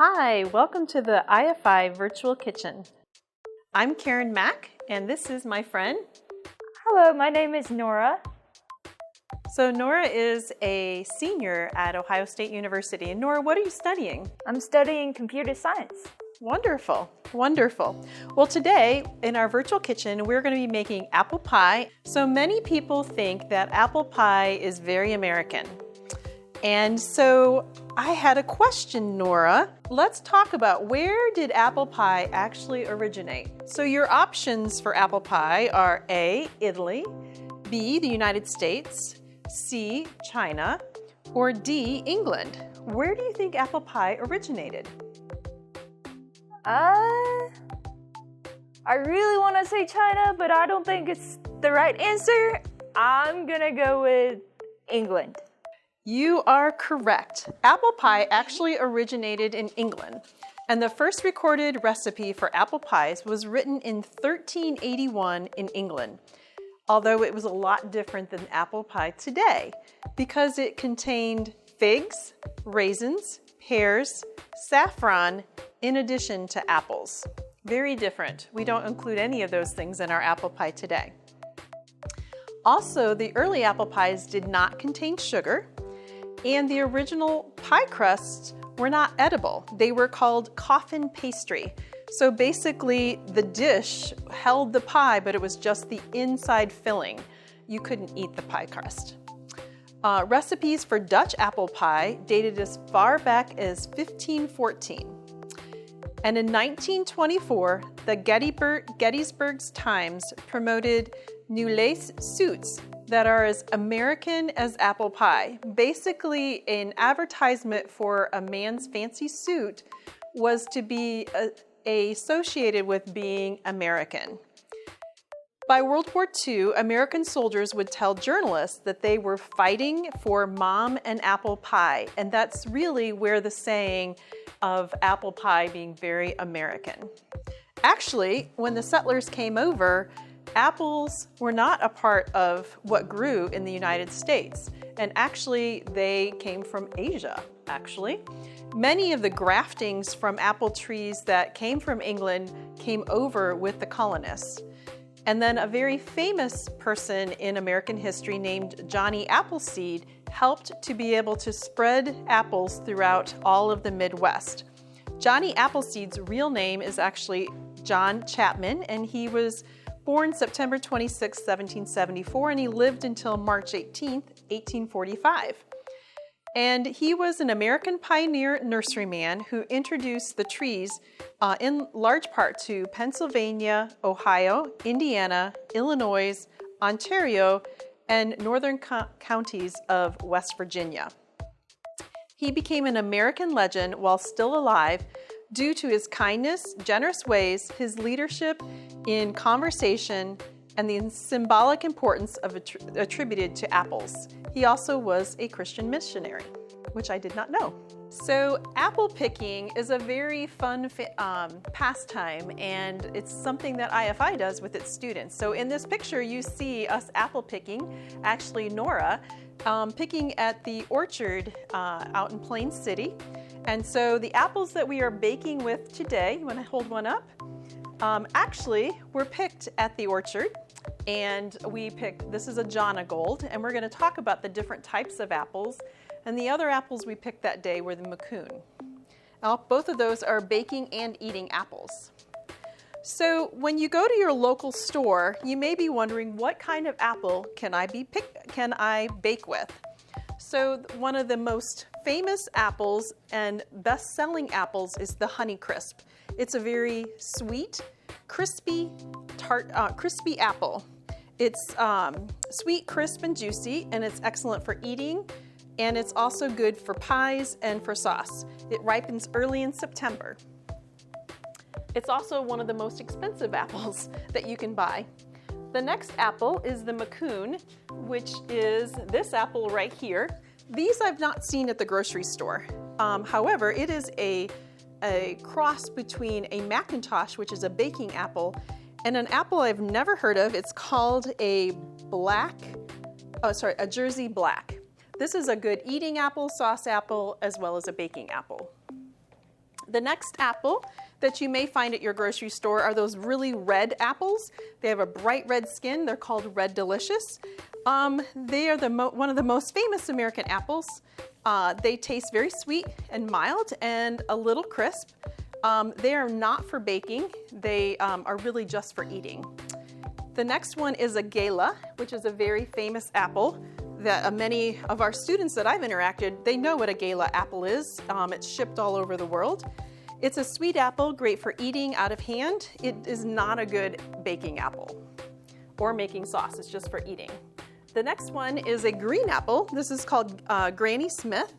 Hi, welcome to the IFI Virtual Kitchen. I'm Karen Mack, and this is my friend. Hello, my name is Nora. So Nora is a senior at Ohio State University. And Nora, what are you studying? I'm studying computer science. Wonderful, wonderful. Well, today in our virtual kitchen, we're going to be making apple pie. So many people think that apple pie is very American. And so I had a question, Nora. Let's talk about where did apple pie actually originate? So your options for apple pie are A, Italy, B, the United States, C, China, or D, England. Where do you think apple pie originated? I really want to say China, but I don't think it's the right answer. I'm gonna go with England. You are correct. Apple pie actually originated in England, and the first recorded recipe for apple pies was written in 1381 in England, although it was a lot different than apple pie today because it contained figs, raisins, pears, saffron, in addition to apples. Very different. We don't include any of those things in our apple pie today. Also, the early apple pies did not contain sugar, and the original pie crusts were not edible. They were called coffin pastry. So basically, the dish held the pie, but it was just the inside filling. You couldn't eat the pie crust. Recipes for Dutch apple pie dated as far back as 1514. And in 1924, the Gettysburg Times promoted Newlace suits that are as American as apple pie. Basically, an advertisement for a man's fancy suit was to be associated with being American. By World War II, American soldiers would tell journalists that they were fighting for mom and apple pie, and that's really where the saying of apple pie being very American. Actually, when the settlers came over, apples were not a part of what grew in the United States, and actually they came from Asia, actually. Many of the graftings from apple trees that came from England came over with the colonists. And then a very famous person in American history named Johnny Appleseed helped to be able to spread apples throughout all of the Midwest. Johnny Appleseed's real name is actually John Chapman, and he was born September 26, 1774, and he lived until March 18, 1845. And he was an American pioneer nurseryman who introduced the trees in large part to Pennsylvania, Ohio, Indiana, Illinois, Ontario, and northern counties of West Virginia. He became an American legend while still alive due to his kindness, generous ways, his leadership in conversation, and the symbolic importance of attributed to apples. He also was a Christian missionary, which I did not know. So apple picking is a very fun pastime, and it's something that IFI does with its students. So in this picture, you see us apple picking, actually Nora, picking at the orchard out in Plain City. And so the apples that we are baking with today, you want to hold one up? Actually, were picked at the orchard, and this is a Jana Gold, and we're going to talk about the different types of apples. And the other apples we picked that day were the Macoun. Both of those are baking and eating apples. So when you go to your local store, you may be wondering, what kind of apple can I bake with? So one of the most famous apples and best-selling apples is the Honeycrisp. It's a very sweet, crispy apple. It's sweet, crisp, and juicy, and it's excellent for eating, and it's also good for pies and for sauce. It ripens early in September. It's also one of the most expensive apples that you can buy. The next apple is the Macoun, which is this apple right here. These I've not seen at the grocery store. However, it is a cross between a Macintosh, which is a baking apple, and an apple I've never heard of. It's called a Jersey Black. This is a good eating apple, sauce apple, as well as a baking apple. The next apple that you may find at your grocery store are those really red apples. They have a bright red skin. They're called Red Delicious. They are one of the most famous American apples. They taste very sweet and mild and a little crisp. They are not for baking. They are really just for eating. The next one is a gala, which is a very famous apple that many of our students that I've interacted, they know what a gala apple is. It's shipped all over the world. It's a sweet apple, great for eating out of hand. It is not a good baking apple or making sauce. It's just for eating. The next one is a green apple. This is called Granny Smith.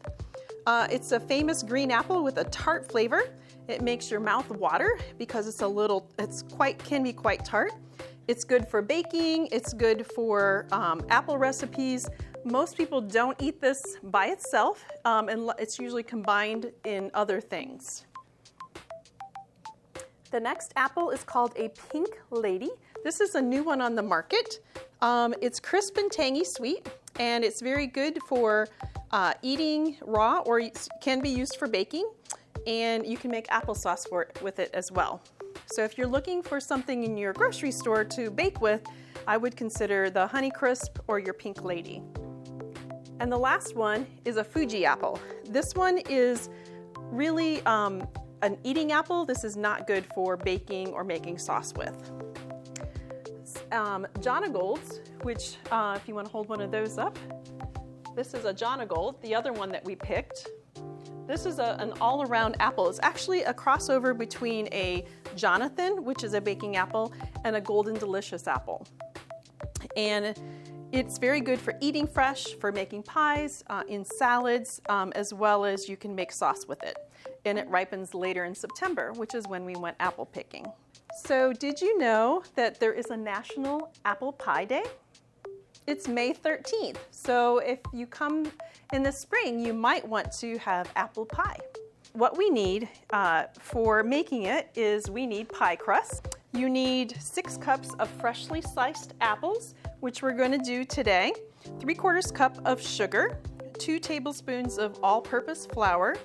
It's a famous green apple with a tart flavor. It makes your mouth water because can be quite tart. It's good for baking. It's good for apple recipes. Most people don't eat this by itself, and it's usually combined in other things. The next apple is called a pink lady. This is a new one on the market. It's crisp and tangy sweet, and it's very good for eating raw, or can be used for baking, and you can make applesauce with it as well. So if you're looking for something in your grocery store to bake with, I would consider the Honeycrisp or your Pink Lady. And the last one is a Fuji apple. This one is really an eating apple. This is not good for baking or making sauce with. Jonagolds, which if you want to hold one of those up, this is a Jonagold, the other one that we picked. This is an all-around apple. It's actually a crossover between a Jonathan, which is a baking apple, and a Golden Delicious apple. And it's very good for eating fresh, for making pies, in salads, as well as you can make sauce with it. And it ripens later in September, which is when we went apple picking. So did you know that there is a National Apple Pie Day? It's May 13th. So if you come in the spring, you might want to have apple pie. What we need for making it is we need pie crust. You need 6 cups of freshly sliced apples, which we're going to do today, 3/4 cup of sugar, 2 tablespoons of all-purpose flour,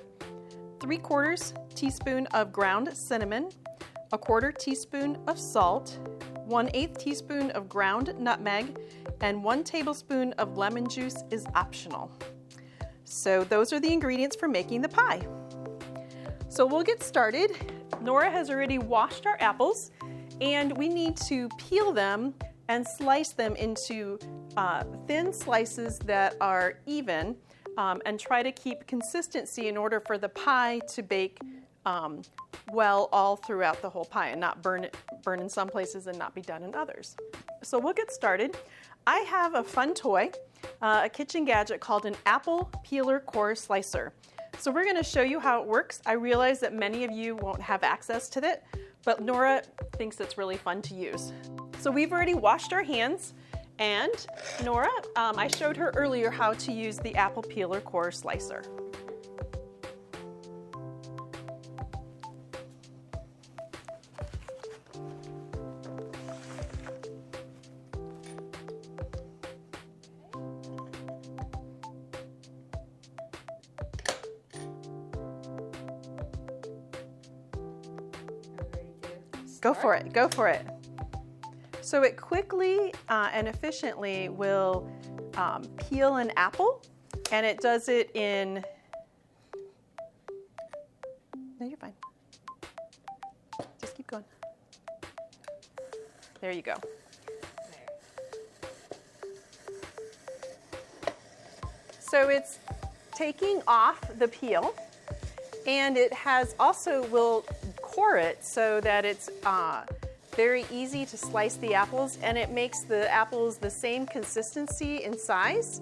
3/4 teaspoon of ground cinnamon, 1/4 teaspoon of salt, 1/8 teaspoon of ground nutmeg, and 1 tablespoon of lemon juice is optional. So those are the ingredients for making the pie. So we'll get started. Nora has already washed our apples, and we need to peel them and slice them into thin slices that are even, and try to keep consistency in order for the pie to bake well all throughout the whole pie and not burn in some places and not be done in others. So we'll get started. I have a fun toy, a kitchen gadget called an apple peeler core slicer. So we're going to show you how it works. I realize that many of you won't have access to it, but Nora thinks it's really fun to use. So we've already washed our hands, and Nora, I showed her earlier how to use the apple peeler core slicer. Go for it, go for it. So it quickly and efficiently will peel an apple, and it does it in, no, you're fine. Just keep going. There you go. So it's taking off the peel, and it will core it so that it's very easy to slice the apples, and it makes the apples the same consistency and size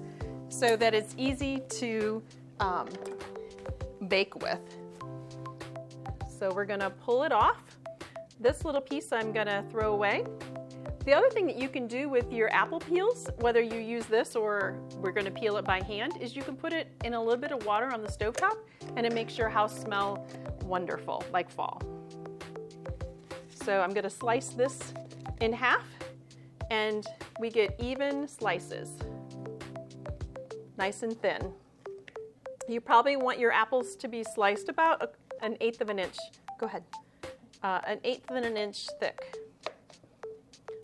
so that it's easy to bake with. So we're gonna pull it off. This little piece I'm gonna throw away. The other thing that you can do with your apple peels, whether you use this or we're gonna peel it by hand, is you can put it in a little bit of water on the stovetop, and it makes your house smell wonderful, like fall. So I'm gonna slice this in half, and we get even slices, nice and thin. You probably want your apples to be sliced about an eighth of an inch. Go ahead. An eighth of an inch thick.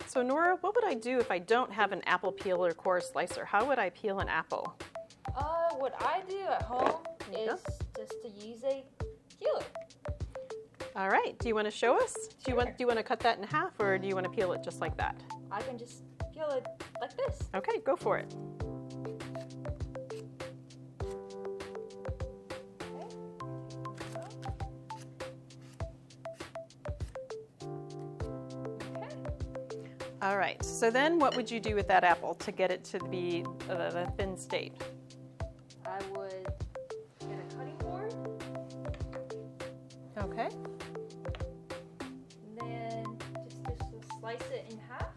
So Nora, what would I do if I don't have an apple peeler core slicer? How would I peel an apple? What I do at home is just to use a peeler. All right. Do you want to show us? Do you want to cut that in half, or do you want to peel it just like that? I can just peel it like this. Okay, go for it. All right, so then what would you do with that apple to get it to be the thin state? I would get a cutting board. Okay. And then just slice it in half.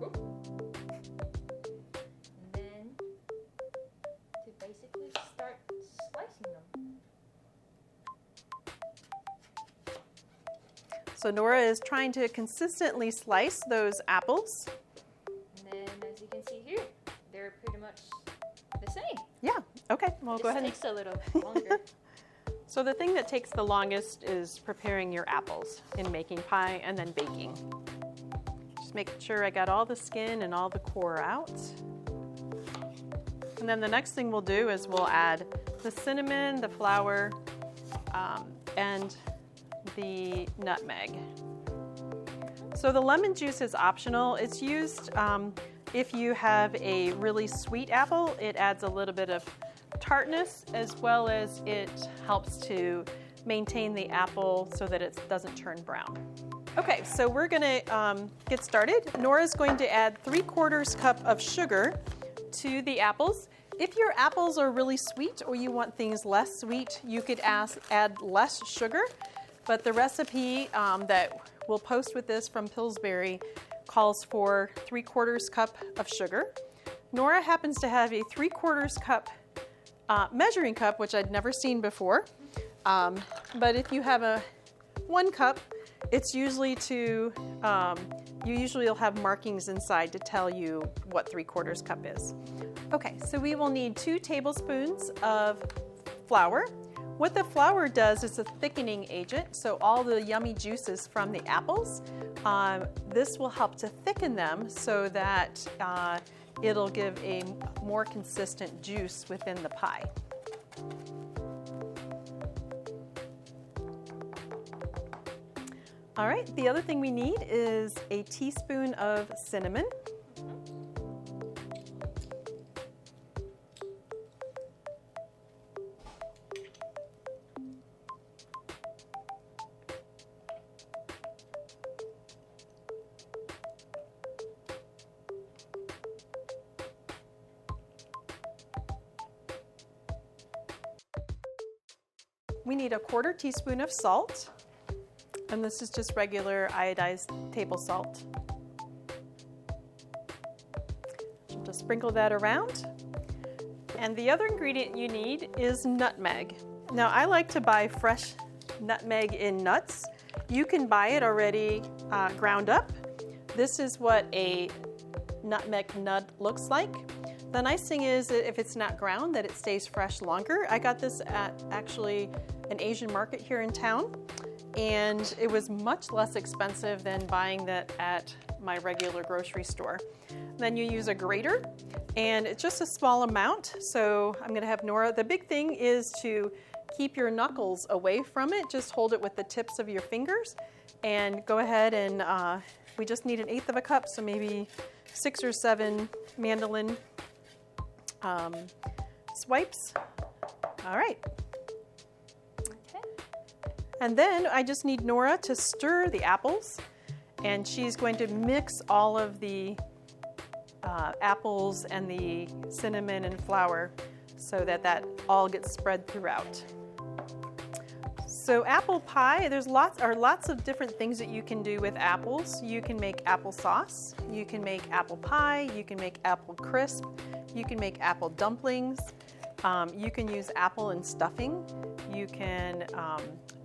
Oop. And then to basically start slicing them. So Nora is trying to consistently slice those apples. And then, as you can see here, they're pretty much the same. Yeah, okay, well go ahead. It takes a little longer. So the thing that takes the longest is preparing your apples in making pie and then baking. Just making sure I got all the skin and all the core out. And then the next thing we'll do is we'll add the cinnamon, the flour, and the nutmeg. So the lemon juice is optional. It's used if you have a really sweet apple. It adds a little bit of tartness, as well as it helps to maintain the apple so that it doesn't turn brown. Okay, so we're gonna get started. Nora's going to add 3/4 cup of sugar to the apples. If your apples are really sweet or you want things less sweet, you could add less sugar. But the recipe that we'll post with this from Pillsbury calls for 3/4 cup of sugar. Nora happens to have a 3/4 cup measuring cup, which I'd never seen before. But if you have a 1 cup, it's usually you'll have markings inside to tell you what 3/4 cup is. Okay, so we will need 2 tablespoons of flour. What the flour does is a thickening agent, so all the yummy juices from the apples, this will help to thicken them so that it'll give a more consistent juice within the pie. All right, the other thing we need is a teaspoon of cinnamon. We need a 1/4 teaspoon of salt, and this is just regular iodized table salt. Just sprinkle that around. And the other ingredient you need is nutmeg. Now I like to buy fresh nutmeg in nuts. You can buy it already ground up. This is what a nutmeg nut looks like. The nice thing is that if it's not ground, that it stays fresh longer. I got this at actually an Asian market here in town, and it was much less expensive than buying that at my regular grocery store. Then you use a grater, and it's just a small amount. So I'm gonna have Nora, the big thing is to keep your knuckles away from it. Just hold it with the tips of your fingers, and go ahead and we just need 1/8 of a cup, so maybe 6 or 7 mandolin swipes. All right. Okay. And then I just need Nora to stir the apples, and she's going to mix all of the apples and the cinnamon and flour so that that all gets spread throughout. So apple pie, there's lots of different things that you can do with apples. You can make applesauce, you can make apple pie, you can make apple crisp, you can make apple dumplings, you can use apple and stuffing, you can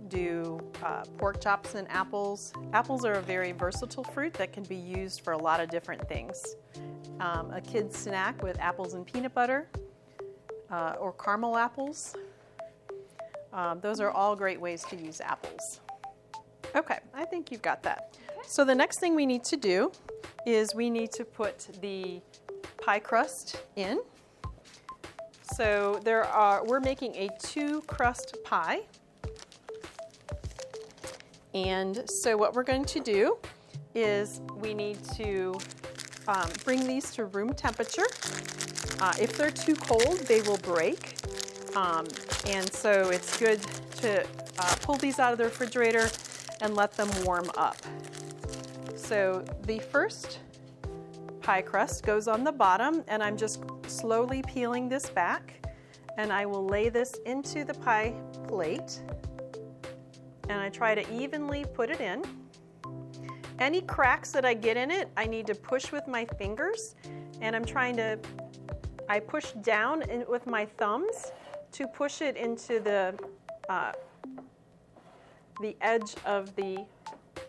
do pork chops and apples. Apples are a very versatile fruit that can be used for a lot of different things. A kid's snack with apples and peanut butter. or caramel apples. Those are all great ways to use apples. Okay, I think you've got that. So the next thing we need to do is we need to put the pie crust in. So we're making a 2-crust pie. And so what we're going to do is we need to bring these to room temperature. If they're too cold, they will break. And so it's good to pull these out of the refrigerator and let them warm up. So the first pie crust goes on the bottom, and I'm just slowly peeling this back, and I will lay this into the pie plate, and I try to evenly put it in. Any cracks that I get in it, I need to push with my fingers, and I push down with my thumbs to push it into the edge of the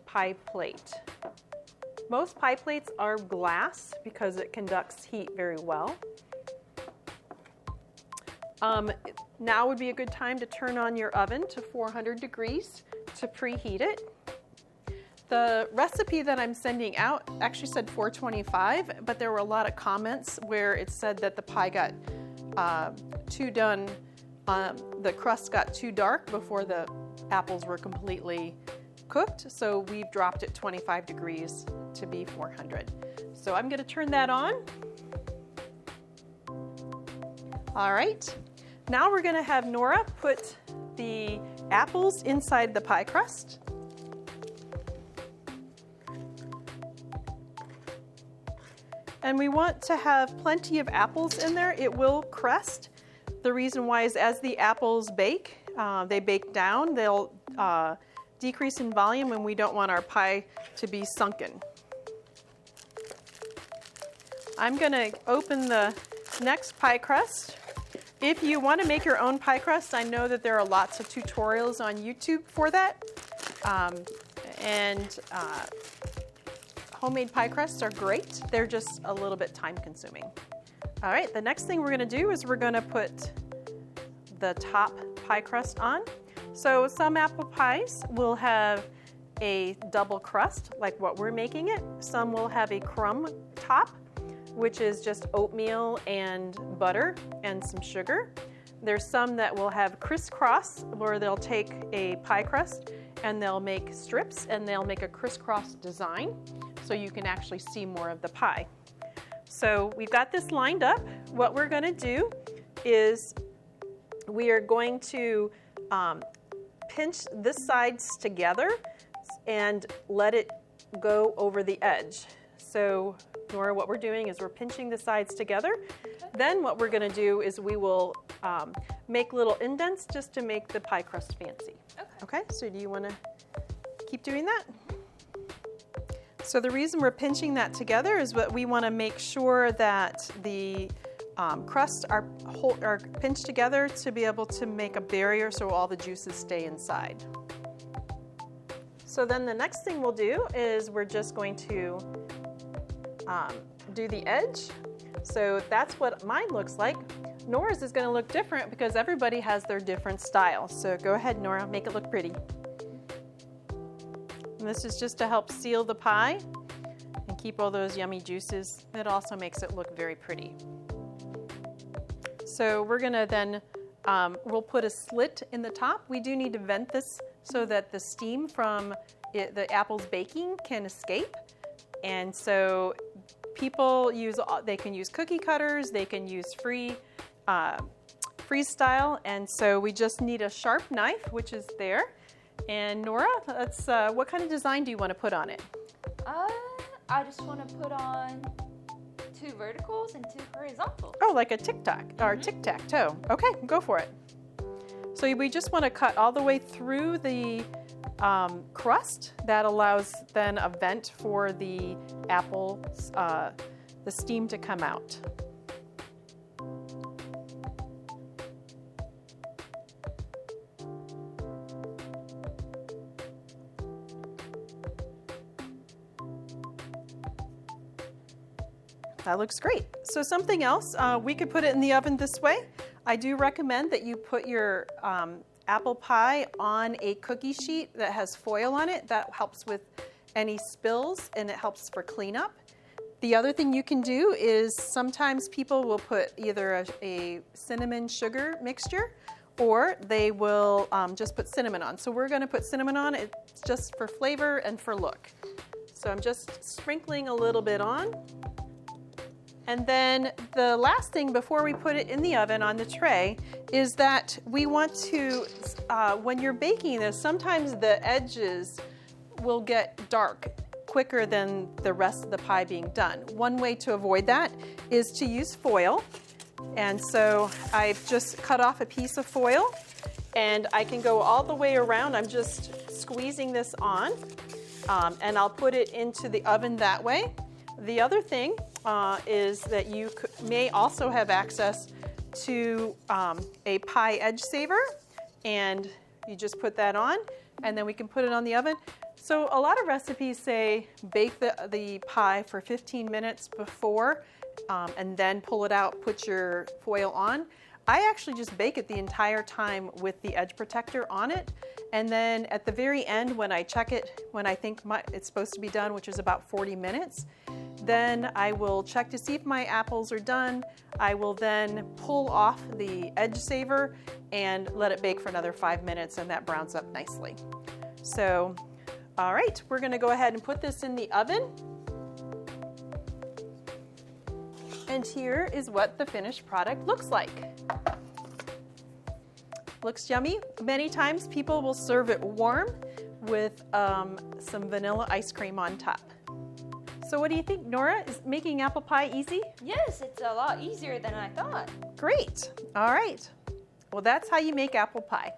pie plate. Most pie plates are glass because it conducts heat very well. Now would be a good time to turn on your oven to 400 degrees to preheat it. The recipe that I'm sending out actually said 425, but there were a lot of comments where it said that the pie got too done, the crust got too dark before the apples were completely cooked, so we've dropped it 25 degrees to be 400. So I'm going to turn that on. All right, now we're going to have Nora put the apples inside the pie crust. And we want to have plenty of apples in there. It will crust. The reason why is as the apples bake, they bake down, they'll decrease in volume, and we don't want our pie to be sunken. I'm going to open the next pie crust. If you want to make your own pie crust, I know that there are lots of tutorials on YouTube for that. Homemade pie crusts are great. They're just a little bit time consuming. All right, the next thing we're going to do is we're going to put the top pie crust on. So some apple pies will have a double crust, like what we're making it. Some will have a crumb top, which is just oatmeal and butter and some sugar. There's some that will have crisscross, where they'll take a pie crust and they'll make strips and they'll make a crisscross design so you can actually see more of the pie. So we've got this lined up. What we're going to do is we are going to pinch the sides together and let it go over the edge. So Nora, what we're doing is we're pinching the sides together. Then what we're going to do is we will make little indents just to make the pie crust fancy. Okay, so do you want to keep doing that? So the reason we're pinching that together is that we want to make sure that the crusts are pinched together to be able to make a barrier so all the juices stay inside. So then the next thing we'll do is we're just going to do the edge. So that's what mine looks like. Nora's is going to look different because everybody has their different style. So go ahead, Nora, make it look pretty. And this is just to help seal the pie and keep all those yummy juices. It also makes it look very pretty. So we're going to then, we'll put a slit in the top. We do need to vent this so that the steam from the apples baking can escape. And so people they can use cookie cutters, they can use freeze style, and so we just need a sharp knife, which is there. And Nora, that's what kind of design do you want to put on it? I just want to put on 2 verticals and 2 horizontals. Oh, like a tic-tac or tic-tac-toe. Okay, go for it. So we just want to cut all the way through the crust. That allows then a vent for the apples, the steam to come out. That looks great. So something else, we could put it in the oven this way. I do recommend that you put your apple pie on a cookie sheet that has foil on it. That helps with any spills and it helps for cleanup. The other thing you can do is sometimes people will put either a cinnamon sugar mixture or they will just put cinnamon on. So we're going to put cinnamon on. It's just for flavor and for look. So I'm just sprinkling a little bit on. And then the last thing before we put it in the oven on the tray is that we want to, when you're baking this, sometimes the edges will get dark quicker than the rest of the pie being done. One way to avoid that is to use foil. And so I've just cut off a piece of foil and I can go all the way around. I'm just squeezing this on and I'll put it into the oven that way. The other thing is that you may also have access to a pie edge saver, and you just put that on and then we can put it on the oven. So a lot of recipes say bake the pie for 15 minutes before and then pull it out, put your foil on. I actually just bake it the entire time with the edge protector on it. And then at the very end, when I check it, when I think it's supposed to be done, which is about 40 minutes, then I will check to see if my apples are done. I will then pull off the edge saver and let it bake for another 5 minutes, and that browns up nicely. So, all right, we're gonna go ahead and put this in the oven. And here is what the finished product looks like. Looks yummy. Many times people will serve it warm with some vanilla ice cream on top. So what do you think, Nora? Is making apple pie easy? Yes, it's a lot easier than I thought. Great. All right. Well, that's how you make apple pie.